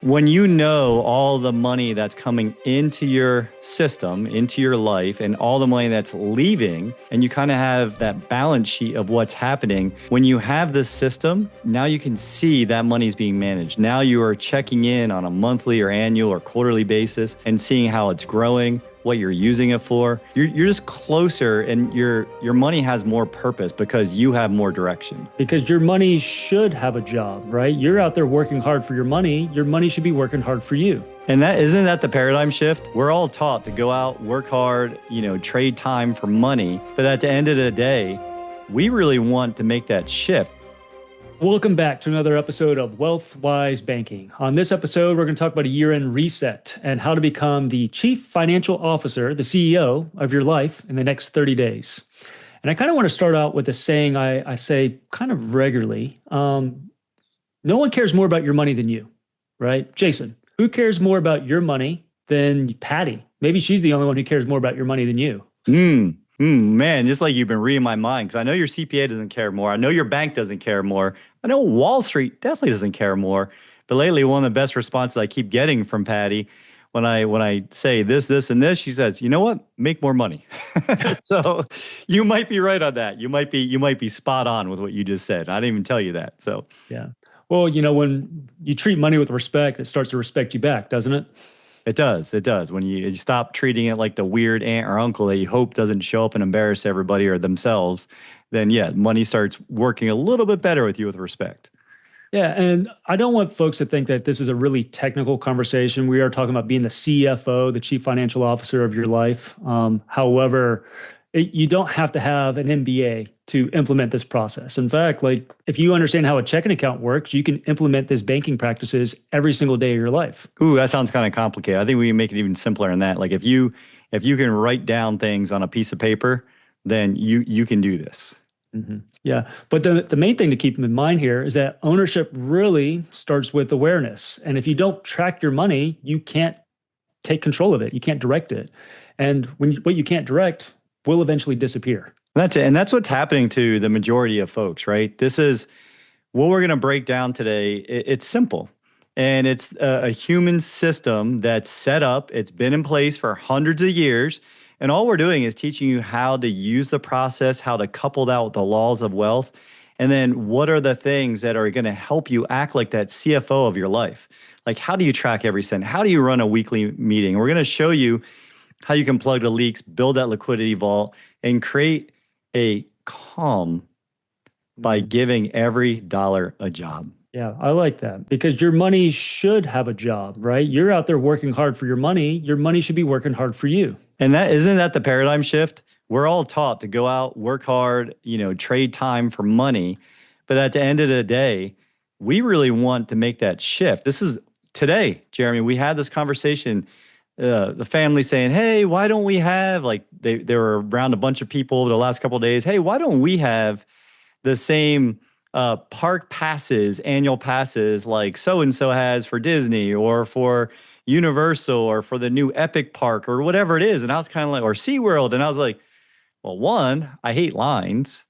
When you know all the money that's coming into your system, into your life, and all the money that's leaving, and you kind of have that balance sheet of what's happening, when you have this system, now you can see that money's being managed. Now you are checking in on a monthly or annual or quarterly basis and seeing how it's growing, what you're using it for. You're just closer, and your money has more purpose because you have more direction. Because your money should have a job, right? You're out there working hard for your money should be working hard for you. And isn't that the paradigm shift? We're all taught to go out, work hard, trade time for money. But at the end of the day, we really want to make that shift. Welcome back to another episode of WealthWise Banking. On this episode, we're going to talk about a year-end reset and how to become the chief financial officer, the CEO of your life in the next 30 days. And I kind of want to start out with a saying I say kind of regularly. No one cares more about your money than you, right? Jason, who cares more about your money than Patty? Maybe she's the only one who cares more about your money than you. Man, just like you've been reading my mind, because I know your CPA doesn't care more. I know your bank doesn't care more. I know Wall Street definitely doesn't care more. But lately, one of the best responses I keep getting from Patty when I say this, and this, she says, "You know what? Make more money." So you might be right on that. You might be spot on with what you just said. I didn't even tell you that. So yeah. Well, when you treat money with respect, it starts to respect you back, doesn't it? It does. It does. When you stop treating it like the weird aunt or uncle that you hope doesn't show up and embarrass everybody or themselves, then yeah, money starts working a little bit better with you with respect. Yeah, and I don't want folks to think that this is a really technical conversation. We are talking about being the CFO, the chief financial officer of your life. However, you don't have to have an MBA to implement this process. In fact, like if you understand how a checking account works, you can implement this banking practices every single day of your life. Ooh, that sounds kind of complicated. I think we can make it even simpler than that. Like if you can write down things on a piece of paper, then you can do this. Mm-hmm. Yeah. But the main thing to keep in mind here is that ownership really starts with awareness. And if you don't track your money, you can't take control of it. You can't direct it. And what you can't direct will eventually disappear. That's it. And that's what's happening to the majority of folks, right? This is what we're going to break down today. It's simple. And it's a human system that's set up. It's been in place for hundreds of years. And all we're doing is teaching you how to use the process, how to couple that with the laws of wealth. And then what are the things that are going to help you act like that CFO of your life? Like, how do you track every cent? How do you run a weekly meeting? We're going to show you how you can plug the leaks, build that liquidity vault, and create a calm by giving every dollar a job. Yeah, I like that because your money should have a job, right? You're out there working hard for your money should be working hard for you. And isn't that the paradigm shift? We're all taught to go out, work hard, trade time for money. But at the end of the day, we really want to make that shift. This is today, Jeremy, we had this conversation, the family saying, "Hey, why don't we have," like they were around a bunch of people over the last couple of days. "Hey, why don't we have the same park passes, annual passes like so-and-so has for Disney or for Universal or for the new Epic Park or whatever it is?" And I was kind of like, or SeaWorld. And I was like, well, one, I hate lines.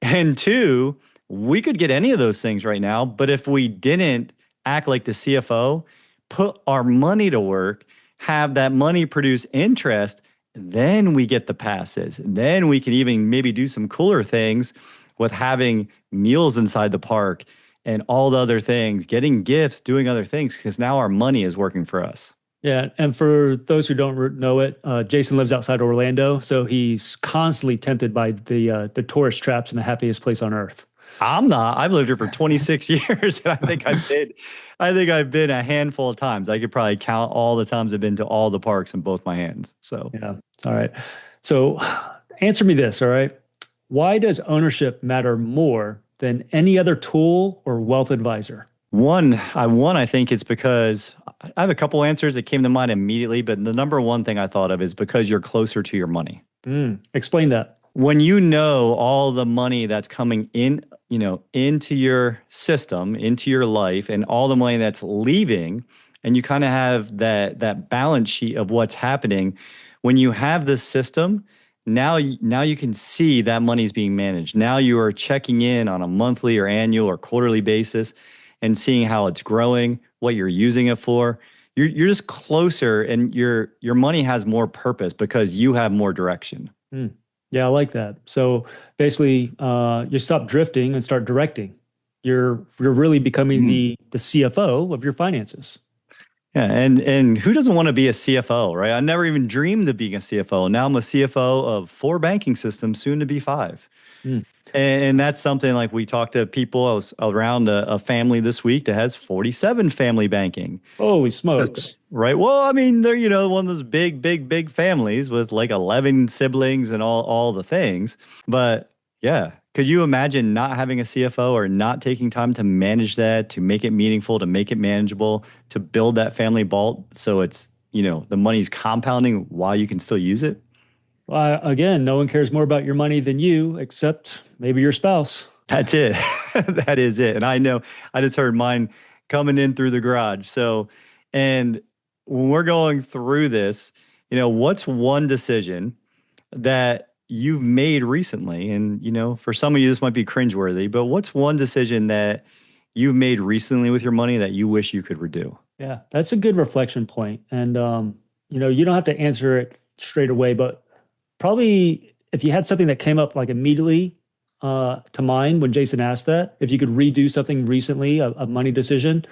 and two, we could get any of those things right now. But if we didn't act like the CFO, put our money to work, have that money produce interest, then we get the passes. Then we can even maybe do some cooler things with having meals inside the park and all the other things, getting gifts, doing other things, because now our money is working for us. Yeah, and for those who don't know it, Jason lives outside Orlando, so he's constantly tempted by the tourist traps in the happiest place on earth. I'm not. I've lived here for 26 years, and I think I've been a handful of times. I could probably count all the times I've been to all the parks in both my hands. So yeah, all right. So answer me this, all right? Why does ownership matter more than any other tool or wealth advisor? I think it's because I have a couple answers that came to mind immediately, but the number one thing I thought of is because you're closer to your money. Explain that. When you know all the money that's coming in, into your system, into your life, and all the money that's leaving, and you kind of have that balance sheet of what's happening, when you have this system, now you can see that money's being managed. Now you are checking in on a monthly or annual or quarterly basis and seeing how it's growing, what you're using it for. You're just closer, and your money has more purpose because you have more direction. Hmm. Yeah, I like that. So basically, you stop drifting and start directing. You're really becoming Mm. the CFO of your finances. Yeah, and who doesn't want to be a CFO, right? I never even dreamed of being a CFO. Now I'm a CFO of 4 banking systems, soon to be 5. Hmm. And that's something like we talked to people. I was around a family this week that has 47 family banking. Holy Just smokes. right. Well, I mean, they're, one of those big, big, big families with like 11 siblings and all the things. But yeah, could you imagine not having a CFO or not taking time to manage that, to make it meaningful, to make it manageable, to build that family vault so it's, the money's compounding while you can still use it? Again, no one cares more about your money than you, except maybe your spouse. That's it. That is it. And I know I just heard mine coming in through the garage. So, and when we're going through this, what's one decision that you've made recently? And, for some of you, this might be cringeworthy, but what's one decision that you've made recently with your money that you wish you could redo? Yeah, that's a good reflection point. And you don't have to answer it straight away, but probably if you had something that came up like immediately to mind when Jason asked that, if you could redo something recently, a money decision,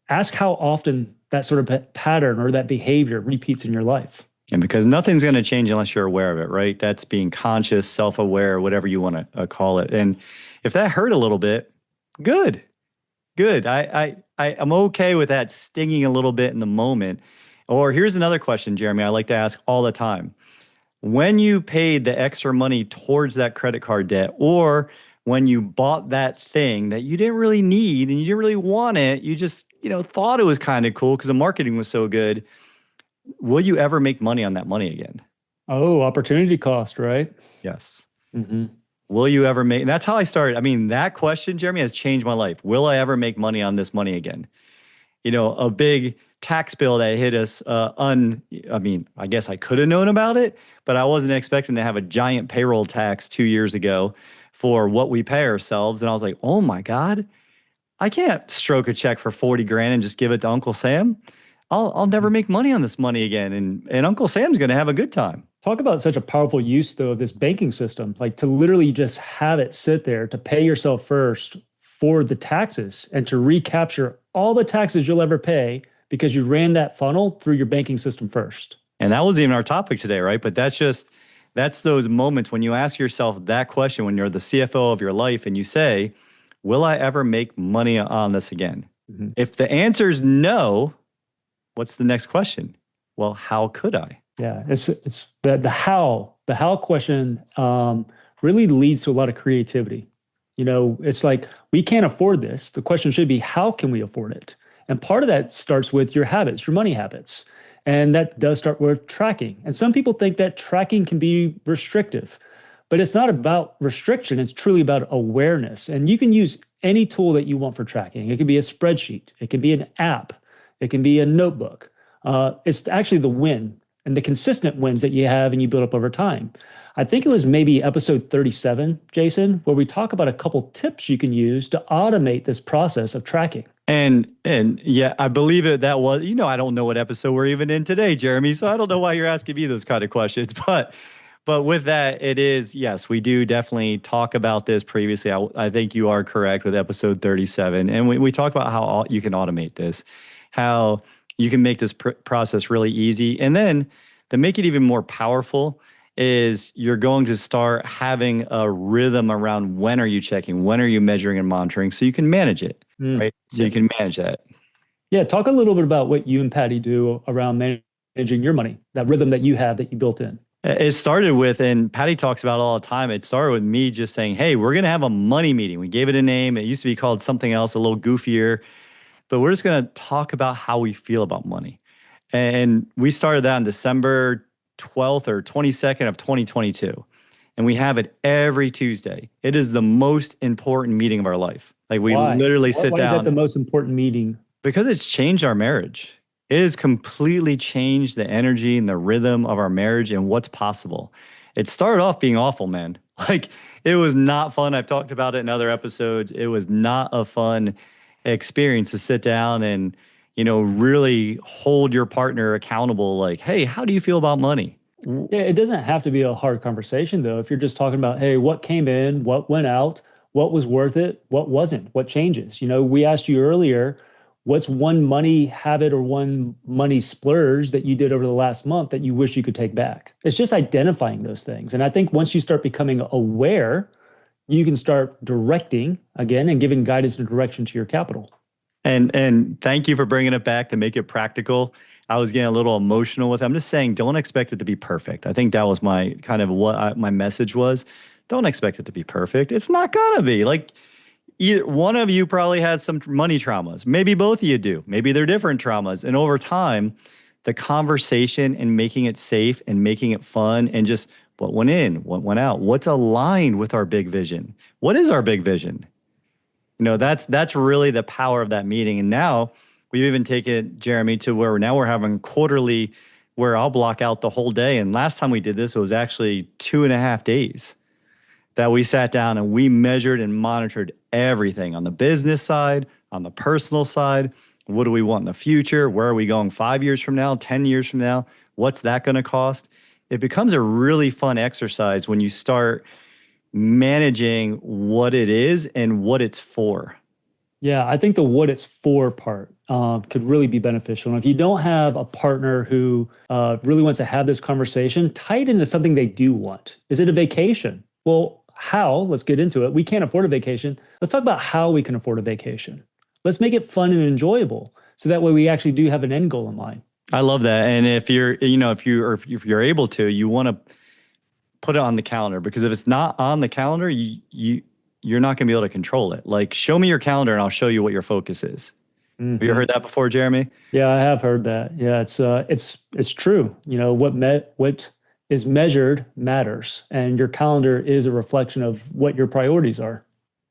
ask how often that sort of pattern or that behavior repeats in your life. And because nothing's going to change unless you're aware of it, right? That's being conscious, self-aware, whatever you want to call it. And if that hurt a little bit, good. Good. I'm okay with that stinging a little bit in the moment. Or here's another question, Jeremy, I like to ask all the time. When you paid the extra money towards that credit card debt, or when you bought that thing that you didn't really need and you didn't really want it, you just, thought it was kind of cool because the marketing was so good. Will you ever make money on that money again? Oh, opportunity cost, right? Yes. Hmm. Will you ever make, and that's how I started. I mean, that question, Jeremy, has changed my life. Will I ever make money on this money again? A big tax bill that hit us, I mean, I guess I could have known about it, but I wasn't expecting to have a giant payroll tax 2 years ago for what we pay ourselves. And I was like, oh my God, I can't stroke a check for 40 grand and just give it to Uncle Sam. I'll never make money on this money again. And Uncle Sam's going to have a good time. Talk about such a powerful use, though, of this banking system, like to literally just have it sit there to pay yourself first for the taxes and to recapture all the taxes you'll ever pay because you ran that funnel through your banking system first. And that wasn't even our topic today, right? But that's those moments when you ask yourself that question when you're the CFO of your life and you say, will I ever make money on this again? Mhm. If the answer is no, what's the next question? Well, how could I? Yeah, it's the how question really leads to a lot of creativity. It's like we can't afford this. The question should be how can we afford it? And part of that starts with your habits, your money habits, and that does start with tracking. And some people think that tracking can be restrictive, but it's not about restriction. It's truly about awareness. And you can use any tool that you want for tracking. It could be a spreadsheet, it can be an app, it can be a notebook. It's actually the win and the consistent wins that you have and you build up over time. I think it was maybe episode 37, Jason, where we talk about a couple tips you can use to automate this process of tracking. And yeah, I believe it. That was, I don't know what episode we're even in today, Jeremy. So I don't know why you're asking me those kind of questions. But with that, it is, yes, we do definitely talk about this previously. I think you are correct with episode 37. And we talk about how you can automate this, how you can make this process really easy. And then to make it even more powerful is you're going to start having a rhythm around when are you checking, when are you measuring and monitoring so you can manage it, right? So Yeah. you can manage that. Yeah. Talk a little bit about what you and Patty do around managing your money, that rhythm that you have that you built in. It started with, and Patty talks about it all the time, it started with me just saying, hey, we're going to have a money meeting. We gave it a name. It used to be called something else, a little goofier, but we're just going to talk about how we feel about money. And we started that on December 12th or 22nd of 2022. And we have it every Tuesday. It is the most important meeting of our life. Like we Why? literally sit Why is that the down most important meeting? because it's changed our marriage. It has completely changed the energy and the rhythm of our marriage and what's possible. It started off being awful, man. Like it was not fun. I've talked about it in other episodes. It was not a fun experience to sit down and, really hold your partner accountable. Like, hey, how do you feel about money? Yeah, it doesn't have to be a hard conversation though. If you're just talking about, hey, what came in, what went out, what was worth it, what wasn't, what changes. We asked you earlier, what's one money habit or one money splurge that you did over the last month that you wish you could take back? It's just identifying those things. And I think once you start becoming aware, you can start directing again and giving guidance and direction to your capital. And thank you for bringing it back to make it practical. I was getting a little emotional with it. I'm just saying, don't expect it to be perfect. I think that was my kind of my message was. Don't expect it to be perfect. It's not gonna be. Like, either one of you probably has some money traumas. Maybe both of you do. Maybe they're different traumas. And over time, the conversation and making it safe and making it fun and just what went in, what went out, what's aligned with our big vision. What is our big vision? That's really the power of that meeting. And now we've even taken Jeremy to where now we're having quarterly where I'll block out the whole day. And last time we did this, it was actually 2.5 days that we sat down and we measured and monitored everything on the business side, on the personal side. What do we want in the future? Where are we going 5 years from now, 10 years from now? What's that going to cost? It becomes a really fun exercise when you start managing what it is and what it's for. Yeah, I think the what it's for part could really be beneficial. And if you don't have a partner who really wants to have this conversation, tie it into something they do want. Is it a vacation? Well, how? Let's get into it. We can't afford a vacation. Let's talk about how we can afford a vacation. Let's make it fun and enjoyable. So that way we actually do have an end goal in mind. I love that. And if you're able to, you want to put it on the calendar, because if it's not on the calendar, you're not going to be able to control it. Like, show me your calendar and I'll show you what your focus is. Mm-hmm. Have you heard that before, Jeremy? Yeah, I have heard that. Yeah, it's true. What is measured matters, and your calendar is a reflection of what your priorities are.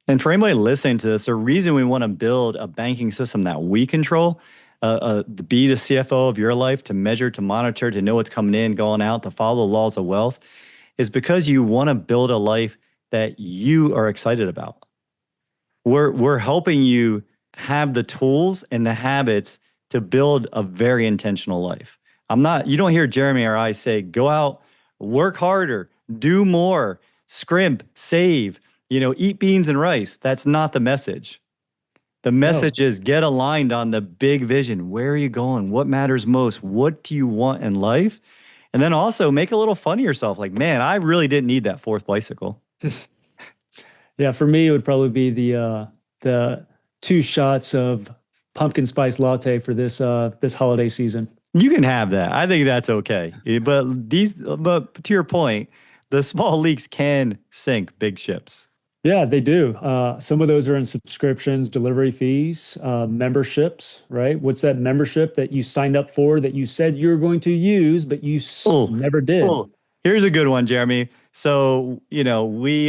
And for anybody listening to this, the reason we want to build a banking system that we control, be the CFO of your life, to measure, to monitor, to know what's coming in, going out, to follow the laws of wealth, is because you want to build a life that you are excited about. We're helping you have the tools and the habits to build a very intentional life. You don't hear Jeremy or I say, go out, work harder, do more, scrimp, save, eat beans and rice. That's not the message. The message is get aligned on the big vision. Where are you going? What matters most? What do you want in life? And then also make a little fun of yourself. Like, man, I really didn't need that fourth bicycle. Yeah, for me, it would probably be the 2 shots of pumpkin spice latte for this holiday season. You can have that. I think that's okay. But to your point, the small leaks can sink big ships. Yeah, they do. Some of those are in subscriptions, delivery fees, memberships, right? What's that membership that you signed up for that you said you were going to use, but you never did? Here's a good one, Jeremy. So, we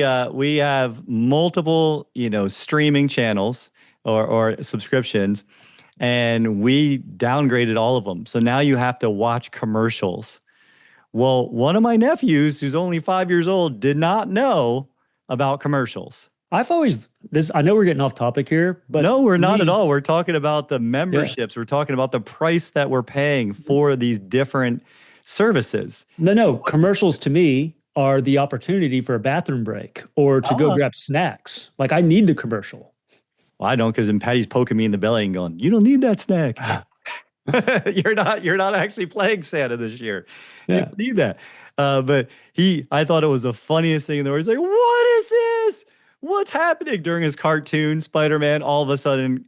have multiple, streaming channels or subscriptions, and we downgraded all of them. So now you have to watch commercials. Well, one of my nephews, who's only 5 years old, did not know about commercials. I know we're getting off topic here, but no, we're not at all. We're talking about the memberships. Yeah. We're talking about the price that we're paying for these different services. No, commercials to me are the opportunity for a bathroom break or to go grab snacks. Like, I need the commercial. Well, I don't, because then Patty's poking me in the belly and going, "You don't need that snack." You're not actually playing Santa this year. Yeah. You don't need that. But I thought it was the funniest thing in the world. He's like, "What is this? What's happening?" During his cartoon, Spider-Man, all of a sudden,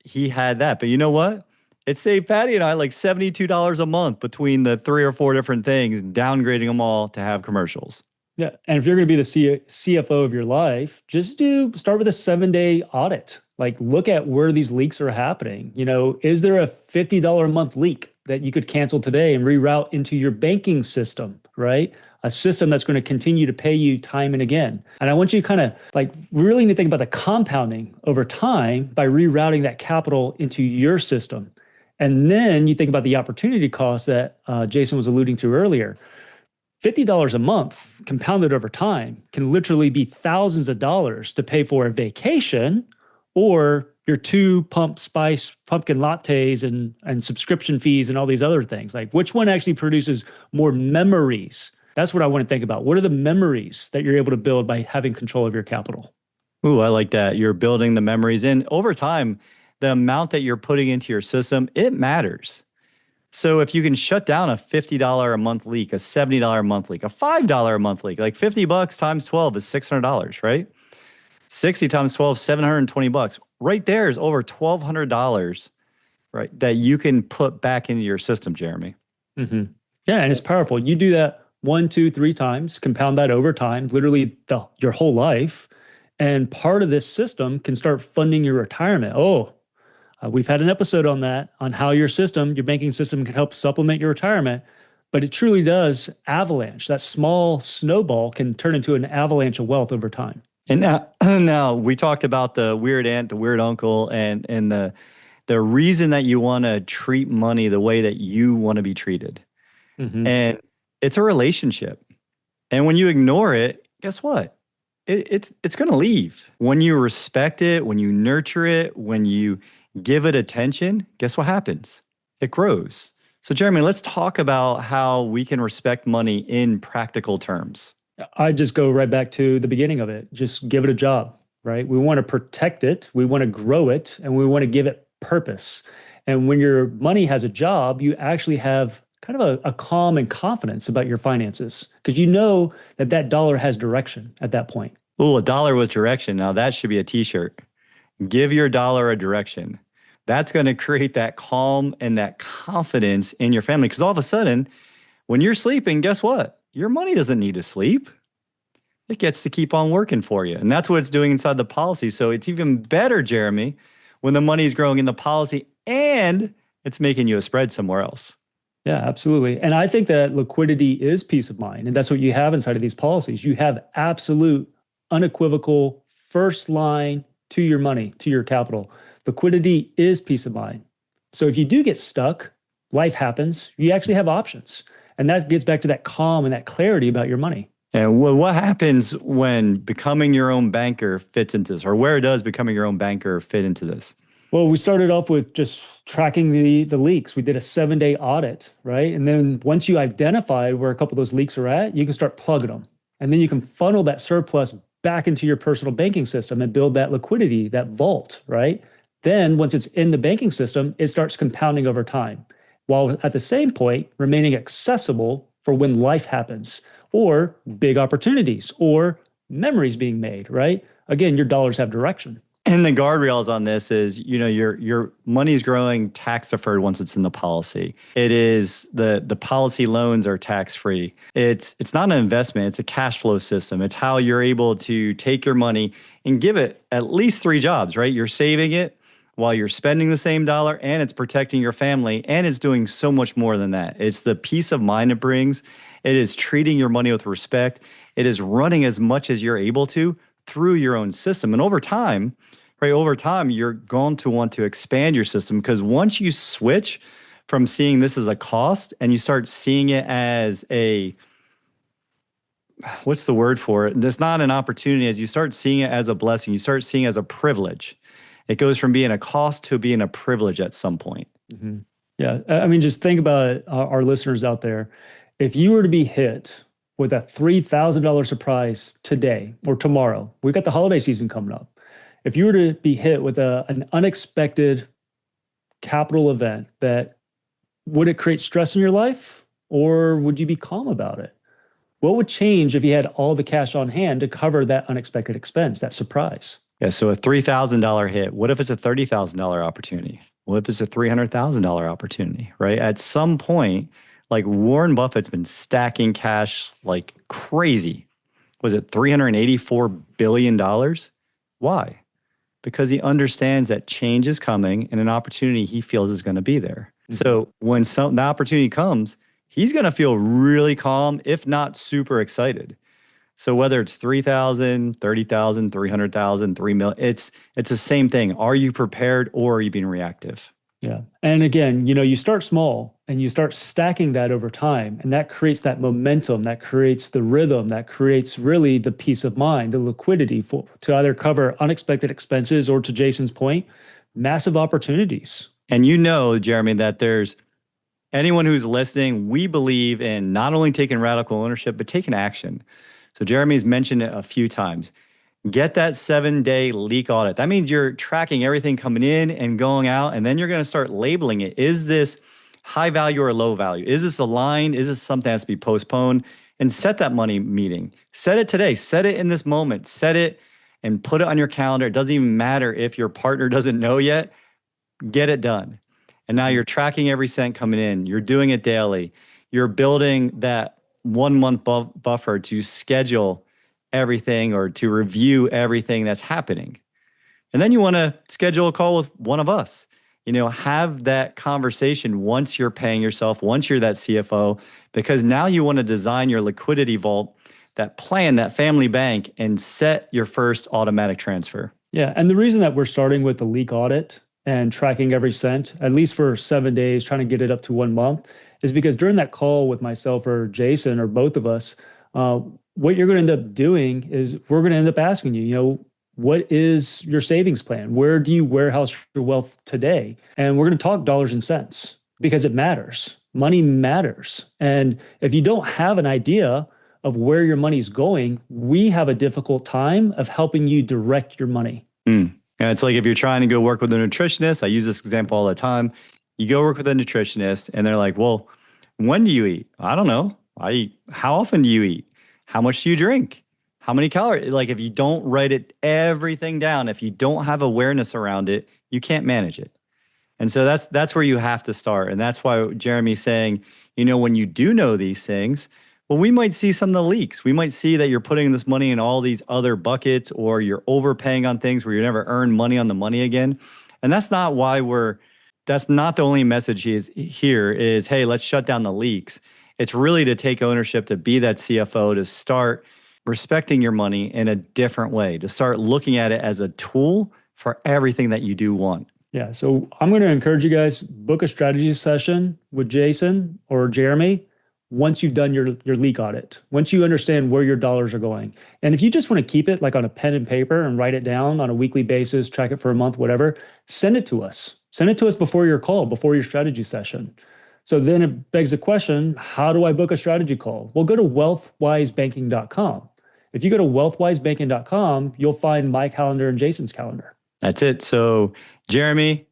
he had that. But you know what? It saved Patty and I like $72 a month between the 3 or 4 different things, downgrading them all to have commercials. Yeah. And if you're going to be the CFO of your life, just start with a 7-day audit. Like, look at where these leaks are happening. Is there a $50 a month leak that you could cancel today and reroute into your banking system, right? A system that's going to continue to pay you time and again. And I want you to kind of really need to think about the compounding over time by rerouting that capital into your system. And then you think about the opportunity cost that Jason was alluding to earlier. $50 a month compounded over time can literally be thousands of dollars to pay for a vacation or your two pump spice pumpkin lattes and subscription fees and all these other things? Like which one actually produces more memories? That's what I want to think about. What are the memories that you're able to build by having control of your capital? Ooh, I like that. You're building the memories in over time. The amount that you're putting into your system, it matters. So if you can shut down a $50 a month leak, a $70 a month leak, a $5 a month leak, like 50 bucks times 12 is $600, right? 60 times 12, 720 bucks. Right there is over $1,200, right? That you can put back into your system, Jeremy. Mm-hmm. Yeah, and it's powerful. You do that one, two, three times, compound that over time, literally your whole life. And part of this system can start funding your retirement. We've had an episode on that, on how your system, your banking system can help supplement your retirement. But it truly does avalanche. That small snowball can turn into an avalanche of wealth over time. And now we talked about the weird aunt, the weird uncle, and the reason that you want to treat money the way that you want to be treated. Mm-hmm. And it's a relationship. And when you ignore it, guess what? It's going to leave. When you respect it, when you nurture it, when you give it attention, guess what happens? It grows. So Jeremy, let's talk about how we can respect money in practical terms. I just go right back to the beginning of it. Just give it a job, right? We want to protect it, we want to grow it, and we want to give it purpose. And when your money has a job, you actually have kind of a calm and confidence about your finances because you know that that dollar has direction at that point. Oh, a dollar with direction. Now that should be a t-shirt. Give your dollar a direction. That's going to create that calm and that confidence in your family. Because all of a sudden, when you're sleeping, guess what? Your money doesn't need to sleep. It gets to keep on working for you. And that's what it's doing inside the policy. So it's even better, Jeremy, when the money is growing in the policy and it's making you a spread somewhere else. Yeah, absolutely. And I think that liquidity is peace of mind. And that's what you have inside of these policies. You have absolute, unequivocal first line to your money, to your capital. Liquidity is peace of mind. So if you do get stuck, life happens, you actually have options. And that gets back to that calm and that clarity about your money. And what happens when becoming your own banker fits into this, or where does becoming your own banker fit into this? Well, we started off with just tracking the leaks. We did a 7-day audit, right? And then once you identify where a couple of those leaks are at, you can start plugging them. And then you can funnel that surplus back into your personal banking system and build that liquidity, that vault, right? Then once it's in the banking system, it starts compounding over time, while at the same point remaining accessible for when life happens or big opportunities or memories being made, right? Again, your dollars have direction. And the guardrails on this is, your money is growing tax deferred once it's in the policy. It is the policy loans are tax free. It's not an investment, it's a cash flow system. It's how you're able to take your money and give it at least 3 jobs, right? You're saving it while you're spending the same dollar, and it's protecting your family, and it's doing so much more than that. It's the peace of mind it brings. It is treating your money with respect. It is running as much as you're able to through your own system. And over time, you're going to want to expand your system, because once you switch from seeing this as a cost and you start seeing it as what's the word for it? It's not an opportunity. As you start seeing it as a blessing, you start seeing it as a privilege. It goes from being a cost to being a privilege at some point. Mm-hmm. Yeah. I mean, just think about it, our listeners out there. If you were to be hit with a $3,000 surprise today or tomorrow, we've got the holiday season coming up. If you were to be hit with an unexpected capital event, would it create stress in your life, or would you be calm about it? What would change if you had all the cash on hand to cover that unexpected expense, that surprise? Yeah, so a $3,000 hit. What if it's a $30,000 opportunity? What if it's a $300,000 opportunity, right? At some point, like Warren Buffett's been stacking cash like crazy. Was it $384 billion? Why? Because he understands that change is coming and an opportunity he feels is going to be there. Mm-hmm. So when the opportunity comes, he's going to feel really calm, if not super excited. So whether it's 3,000, 30,000, 300,000, 3 million, it's the same thing. Are you prepared, or are you being reactive? Yeah. And again, you start small and you start stacking that over time, and that creates that momentum, that creates the rhythm, that creates really the peace of mind, the liquidity for to either cover unexpected expenses or, to Jason's point, massive opportunities. And you know, Jeremy, that there's anyone who's listening, we believe in not only taking radical ownership, but taking action. So Jeremy's mentioned it a few times. Get that 7-day leak audit. That means you're tracking everything coming in and going out, and then you're going to start labeling it. Is this high value or low value? Is this aligned? Is this something that has to be postponed? And set that money meeting. Set it today. Set it in this moment. Set it and put it on your calendar. It doesn't even matter if your partner doesn't know yet. Get it done. And now you're tracking every cent coming in. You're doing it daily. You're building that 1 month buffer to schedule everything or to review everything that's happening. And then you want to schedule a call with one of us. Have that conversation once you're paying yourself, once you're that CFO, because now you want to design your liquidity vault, that plan, that family bank, and set your first automatic transfer. Yeah. And the reason that we're starting with the leak audit and tracking every cent, at least for 7 days, trying to get it up to 1 month, is because during that call with myself or Jason or both of us, what you're going to end up doing is we're going to end up asking you, what is your savings plan? Where do you warehouse your wealth today? And we're going to talk dollars and cents because it matters. Money matters. And if you don't have an idea of where your money's going, we have a difficult time of helping you direct your money. And it's like if you're trying to go work with a nutritionist, I use this example all the time. You go work with a nutritionist and they're like, well, when do you eat? I don't know. I eat. How often do you eat? How much do you drink? How many calories? Like if you don't write it everything down, if you don't have awareness around it, you can't manage it. And so that's where you have to start. And that's why Jeremy's saying, when you do know these things, well, we might see some of the leaks. We might see that you're putting this money in all these other buckets or you're overpaying on things where you never earn money on the money again. And that's not that's not the only message here is, hey, let's shut down the leaks. It's really to take ownership, to be that CFO, to start respecting your money in a different way, to start looking at it as a tool for everything that you do want. Yeah. So I'm going to encourage you guys, book a strategy session with Jason or Jeremy once you've done your leak audit, once you understand where your dollars are going. And if you just want to keep it like on a pen and paper and write it down on a weekly basis, track it for a month, whatever, send it to us. Send it to us before your call, before your strategy session. So then it begs the question, how do I book a strategy call? Well, go to wealthwisebanking.com. If you go to wealthwisebanking.com, you'll find my calendar and Jason's calendar. That's it. So, Jeremy,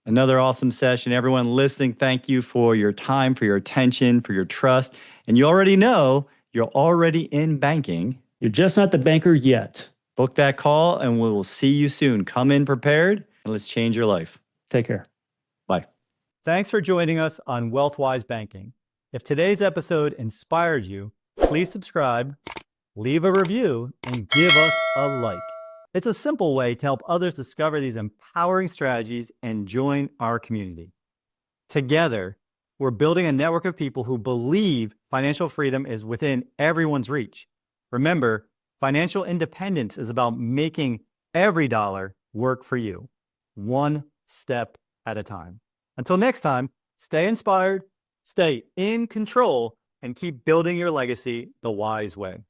another awesome session. Everyone listening, thank you for your time, for your attention, for your trust. And you already know you're already in banking. You're just not the banker yet. Book that call and we will see you soon. Come in prepared and let's change your life. Take care. Bye. Thanks for joining us on WealthWise Banking. If today's episode inspired you, please subscribe, leave a review, and give us a like. It's a simple way to help others discover these empowering strategies and join our community. Together, we're building a network of people who believe financial freedom is within everyone's reach. Remember, financial independence is about making every dollar work for you, one step at a time. Until next time, stay inspired, stay in control, and keep building your legacy the wise way.